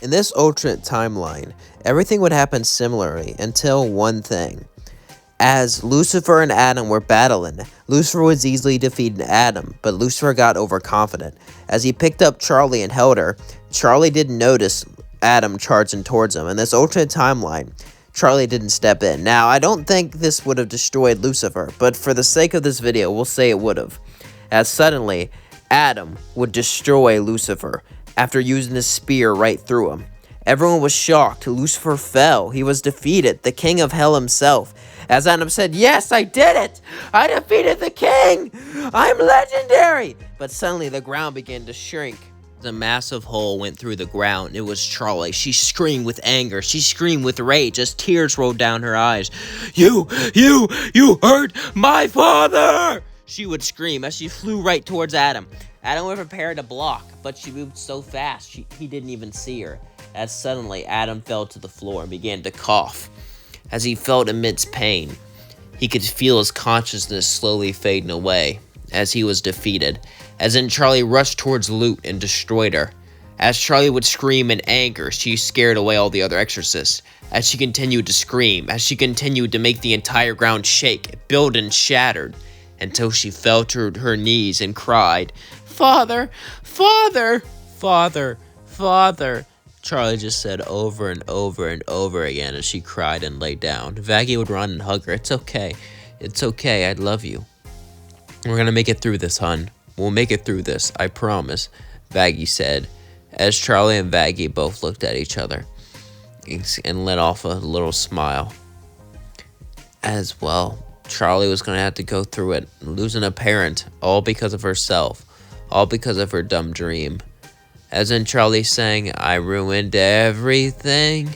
In this alternate timeline, everything would happen similarly until one thing. As Lucifer and Adam were battling, Lucifer was easily defeating Adam, but Lucifer got overconfident. As he picked up Charlie and held her, Charlie didn't notice Adam charging towards him. In this alternate timeline, Charlie didn't step in. Now, I don't think this would have destroyed Lucifer, but for the sake of this video, we'll say it would have. As suddenly, Adam would destroy Lucifer after using his spear right through him. Everyone was shocked. Lucifer fell. He was defeated, the king of hell himself. As Adam said, "Yes, I did it! I defeated the king! I'm legendary!" But suddenly the ground began to shrink. The massive hole went through the ground. It was Charlie. She screamed with anger. She screamed with rage as tears rolled down her eyes. You hurt my father! She would scream as she flew right towards Adam. Adam was prepared to block, but she moved so fast he didn't even see her. As suddenly Adam fell to the floor and began to cough. As he felt immense pain, he could feel his consciousness slowly fading away as he was defeated. As then Charlie rushed towards Loot and destroyed her. As Charlie would scream in anger, she scared away all the other exorcists. As she continued to scream, as she continued to make the entire ground shake, build and shattered, until she fell to her knees and cried, "Father, Father, Father, Father." Charlie just said over and over and over again as she cried and lay down. Vaggie would run and hug her. "It's okay. It's okay. I love you. We're gonna make it through this, hun. We'll make it through this. I promise," Vaggie said, as Charlie and Vaggie both looked at each other and let off a little smile. As well, Charlie was gonna have to go through it, losing a parent, all because of herself, all because of her dumb dream. As in Charlie sang, "I ruined everything.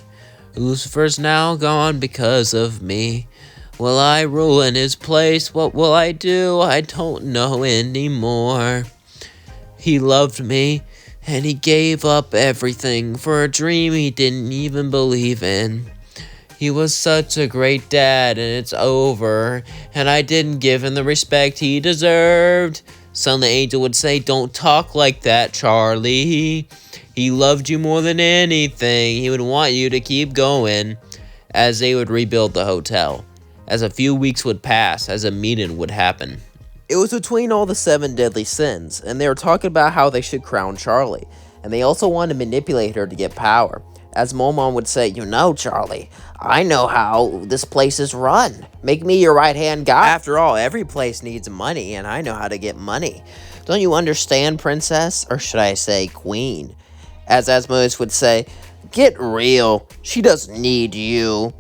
Lucifer's now gone because of me. Will I ruin his place? What will I do? I don't know anymore. He loved me, and he gave up everything for a dream he didn't even believe in. He was such a great dad, and it's over, and I didn't give him the respect he deserved." Suddenly Angel would say, "Don't talk like that, Charlie. He loved you more than anything. He would want you to keep going." As they would rebuild the hotel. As a few weeks would pass, as a meeting would happen. It was between all the 7 deadly sins, and they were talking about how they should crown Charlie. And they also wanted to manipulate her to get power. As Momon would say, "You know, Charlie, I know how this place is run. Make me your right-hand guy. After all, every place needs money, and I know how to get money. Don't you understand, princess? Or should I say, queen?" As Asmodeus would say, "Get real. She doesn't need you.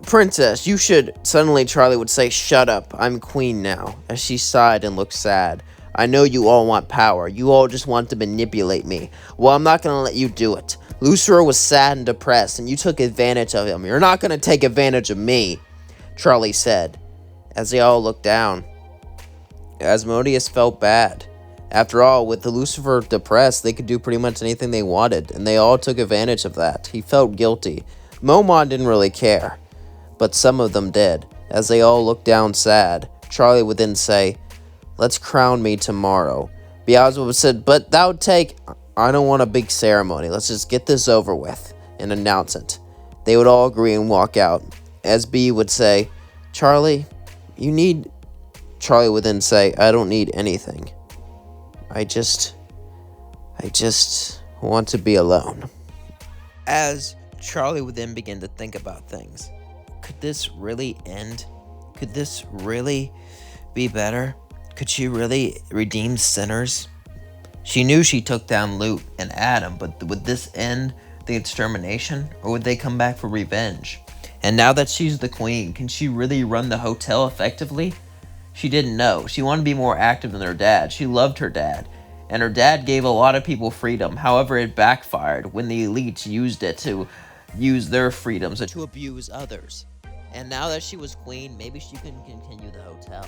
Princess, you should..." Suddenly, Charlie would say, "Shut up. I'm queen now," as she sighed and looked sad. "I know you all want power. You all just want to manipulate me. Well, I'm not going to let you do it. Lucifer was sad and depressed, and you took advantage of him. You're not going to take advantage of me," Charlie said, as they all looked down. Asmodeus felt bad. After all, with the Lucifer depressed, they could do pretty much anything they wanted, and they all took advantage of that. He felt guilty. Momon didn't really care, but some of them did. As they all looked down sad, Charlie would then say, "Let's crown me tomorrow." Beelzebub would say, "But that would take..." "I don't want a big ceremony. Let's just get this over with," and announce it. They would all agree and walk out. SB would say, "Charlie, you need..." Charlie would then say, "I don't need anything. I just want to be alone." As Charlie would then begin to think about things. Could this really end? Could this really be better? Could she really redeem sinners? She knew she took down Loot and Adam, but would this end the extermination, or would they come back for revenge? And now that she's the queen, can she really run the hotel effectively? She didn't know. She wanted to be more active than her dad. She loved her dad, and her dad gave a lot of people freedom. However, it backfired when the elites used it to use their freedoms to abuse others. And now that she was queen, maybe she couldn't continue the hotel.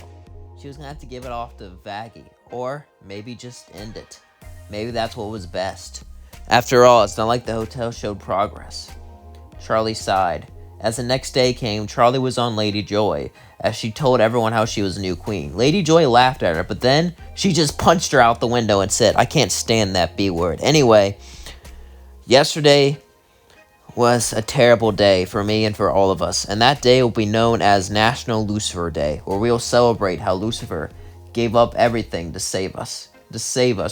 She was going to have to give it off to Vaggie, or maybe just end it. Maybe that's what was best. After all, it's not like the hotel showed progress. Charlie sighed. As the next day came, Charlie was on Lady Joy, as she told everyone how she was a new queen. Lady Joy laughed at her, but then she just punched her out the window and said, "I can't stand that B word." Anyway, Yesterday was a terrible day for me and for all of us, and that day will be known as National Lucifer Day, where we will celebrate how Lucifer gave up everything to save us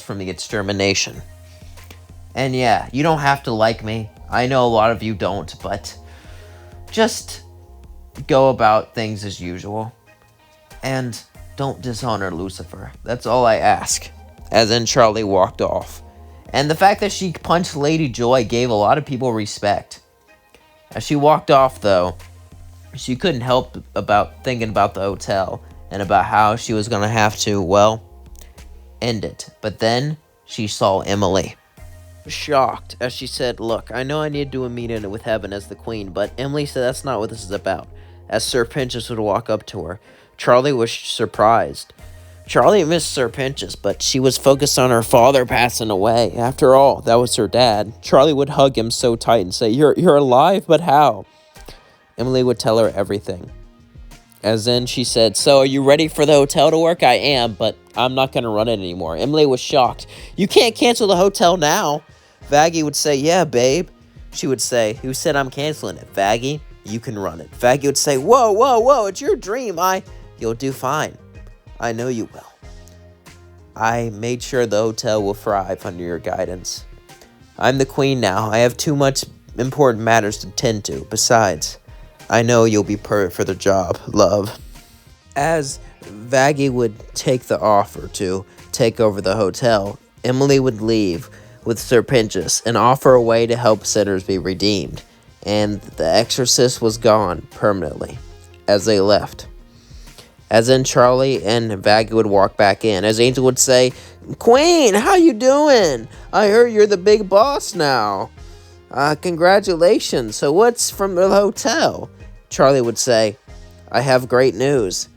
from the extermination. And yeah, you don't have to like me. I know a lot of you don't, but just go about things as usual. And don't dishonor Lucifer. That's all I ask. As in, Charlie walked off. And the fact that she punched Lady Joy gave a lot of people respect. As she walked off, though, she couldn't help about thinking about the hotel and about how she was going to have to, well, end it. But then she saw Emily. Shocked, as she said, "Look, I know I need to do a meeting with Heaven as the queen, but Emily said that's not what this is about." As Sir Pinchas would walk up to her, Charlie was surprised. Charlie missed Sir Pinchas, but she was focused on her father passing away. After all, that was her dad. Charlie would hug him so tight and say, You're alive, but how?" Emily would tell her everything. As then she said, "So, are you ready for the hotel to work?" "I am, but I'm not going to run it anymore." Emily was shocked. "You can't cancel the hotel now." Vaggie would say, "Yeah, babe." She would say, "Who said I'm canceling it?" "Vaggie, you can run it." Vaggie would say, Whoa, it's your dream. You'll do fine. I know you will. I made sure the hotel will thrive under your guidance. I'm the queen now. I have too much important matters to tend to. Besides, I know you'll be perfect for the job, love." As Vaggie would take the offer to take over the hotel, Emily would leave with Sir Pinchas and offer a way to help sinners be redeemed, and the exorcist was gone permanently as they left. As in, Charlie and Vaggie would walk back in, as Angel would say, "Queen, how you doing? I heard you're the big boss now. Congratulations. So what's from the hotel?" Charlie would say, "I have great news.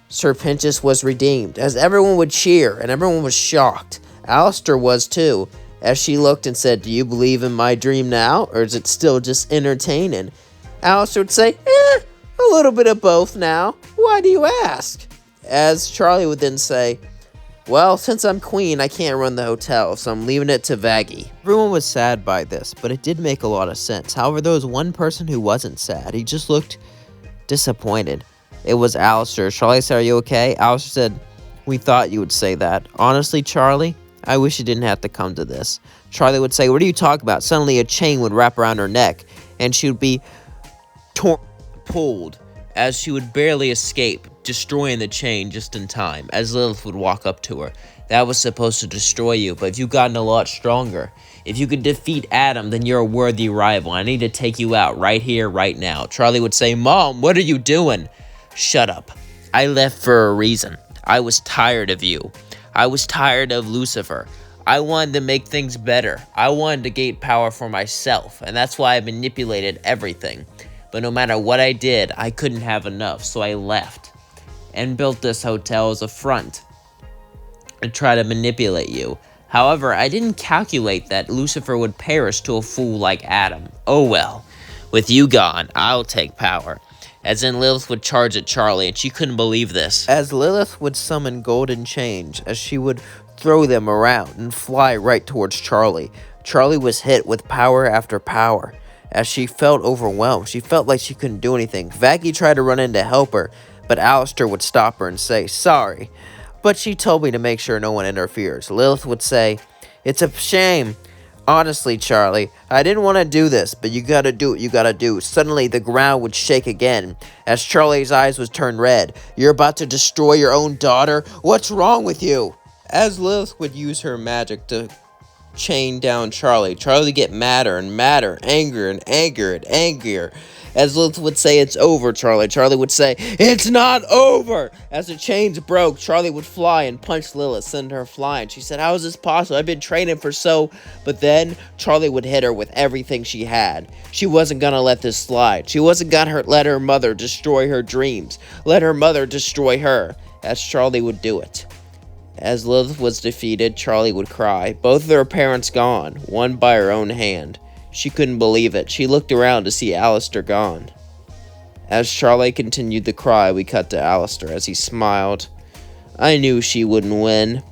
Sir Pinchas was redeemed," as everyone would cheer, and everyone was shocked. Alistair was too, as she looked and said, "Do you believe in my dream now, or is it still just entertaining?" Alistair would say, "A little bit of both now. Why do you ask?" As Charlie would then say, "Well, since I'm queen, I can't run the hotel, so I'm leaving it to Vaggie." Everyone was sad by this, but it did make a lot of sense. However, there was one person who wasn't sad. He just looked disappointed. It was Alistair. Charlie said, "Are you okay?" Alistair said, "We thought you would say that. Honestly, Charlie, I wish it didn't have to come to this." Charlie would say, "What are you talking about?" Suddenly a chain would wrap around her neck, and she would be pulled, as she would barely escape, destroying the chain just in time, as Lilith would walk up to her. "That was supposed to destroy you, but you've gotten a lot stronger. If you could defeat Adam, then you're a worthy rival. I need to take you out right here, right now." Charlie would say, "Mom, what are you doing?" "Shut up. I left for a reason. I was tired of you. I was tired of Lucifer. I wanted to make things better. I wanted to gain power for myself, and that's why I manipulated everything. But no matter what I did, I couldn't have enough, so I left and built this hotel as a front and try to manipulate you. However, I didn't calculate that Lucifer would perish to a fool like Adam. Oh well, with you gone, I'll take power." As in, Lilith would charge at Charlie, and she couldn't believe this. As Lilith would summon golden change, as she would throw them around and fly right towards Charlie. Charlie was hit with power after power. As she felt overwhelmed, she felt like she couldn't do anything. Vaggie tried to run in to help her, but Alistair would stop her and say, "Sorry, but she told me to make sure no one interferes." Lilith would say, "It's a shame. Honestly, Charlie, I didn't want to do this, but you gotta do what you gotta do." Suddenly, the ground would shake again, as Charlie's eyes would turn red. "You're about to destroy your own daughter? What's wrong with you?" As Lilith would use her magic to chain down Charlie, Charlie would get madder and madder, angrier and angrier and angrier. As Lilith would say, "It's over, Charlie." Charlie would say, "It's not over." As the chains broke, Charlie would fly and punch Lilith, send her flying. She said, "How is this possible? I've been training for so..." But then Charlie would hit her with everything she had. She wasn't gonna let this slide. She wasn't gonna let her mother destroy her dreams. Let her mother destroy her, as Charlie would do it. As Lilith was defeated, Charlie would cry. Both of her parents gone, one by her own hand. She couldn't believe it. She looked around to see Alistair gone. As Charlie continued to cry, we cut to Alistair as he smiled. "I knew she wouldn't win.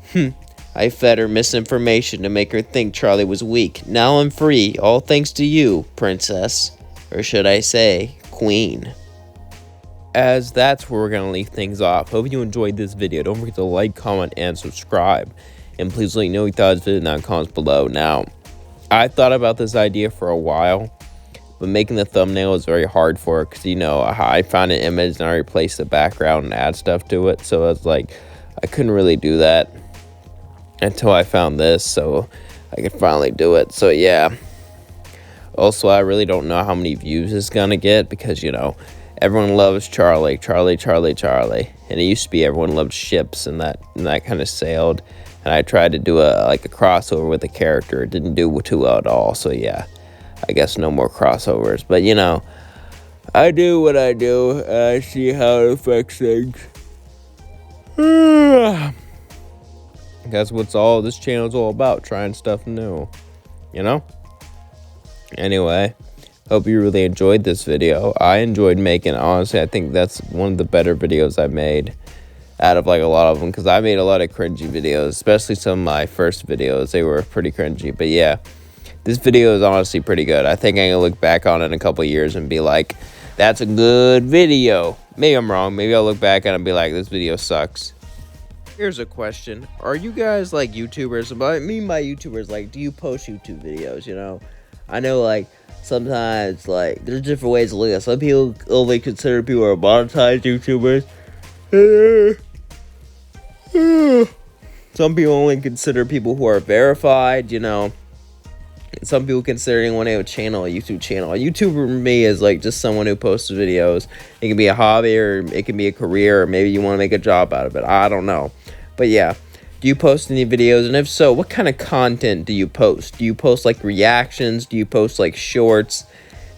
I fed her misinformation to make her think Charlie was weak. Now I'm free, all thanks to you, princess. Or should I say, queen. As that's where we're going to leave things off. Hope you enjoyed this video. Don't forget to like, comment, and subscribe. And please let me know your thoughts in the comments below. Now, I thought about this idea for a while, but making the thumbnail is very hard for it because, you know, I found an image and I replaced the background and add stuff to it. So it's like, I couldn't really do that until I found this, so I could finally do it. So yeah. Also, I really don't know how many views it's gonna get because, you know, everyone loves Charlie. And it used to be everyone loved ships, and that kind of sailed. And I tried to do a crossover with a character. It didn't do too well at all. So yeah, I guess no more crossovers. But you know, I do what I do. I see how it affects things. That's what all this channel's all about, trying stuff new, you know? Anyway, hope you really enjoyed this video. I enjoyed making it. Honestly, I think that's one of the better videos I made out of like a lot of them, because I made a lot of cringy videos, especially some of my first videos. They were pretty cringy, but yeah, this video is honestly pretty good. I think I'm gonna look back on it in a couple of years and be like, that's a good video. Maybe I'm wrong. Maybe I'll look back and be like, this video sucks. Here's a question. Are you guys like YouTubers? By YouTubers, like, do you post YouTube videos, you know? I know, like, sometimes, like, there's different ways to look at it. Some people only consider people are monetized YouTubers. Some people only consider people who are verified, you know. Some people consider anyone who have a channel, a YouTube channel. A YouTuber for me is like just someone who posts videos. It can be a hobby, or it can be a career, or maybe you want to make a job out of it. I don't know. But yeah, do you post any videos? And if so, what kind of content do you post? Do you post like reactions? Do you post like shorts?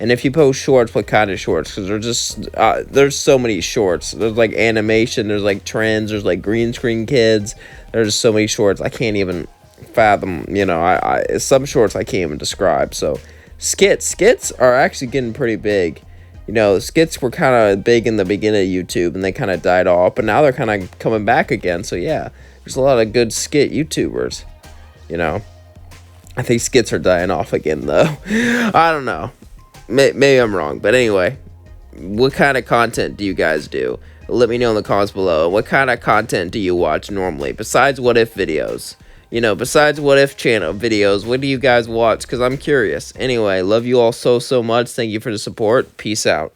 And if you post shorts, what kind of shorts? Because there's just there's so many shorts. There's like animation, there's like trends, there's like green screen kids. There's just so many shorts. I can't even fathom, you know. I some shorts I can't even describe. So skits are actually getting pretty big. You know, skits were kind of big in the beginning of YouTube, and they kind of died off, but now they're kind of coming back again. So yeah, there's a lot of good skit YouTubers, you know. I think skits are dying off again though. I don't know, maybe I'm wrong, but anyway, what kind of content do you guys do? Let me know in the comments below. What kind of content do you watch normally besides what if videos? You know, besides what if channel videos, what do you guys watch? Because I'm curious. Anyway, love you all so much. Thank you for the support. Peace out.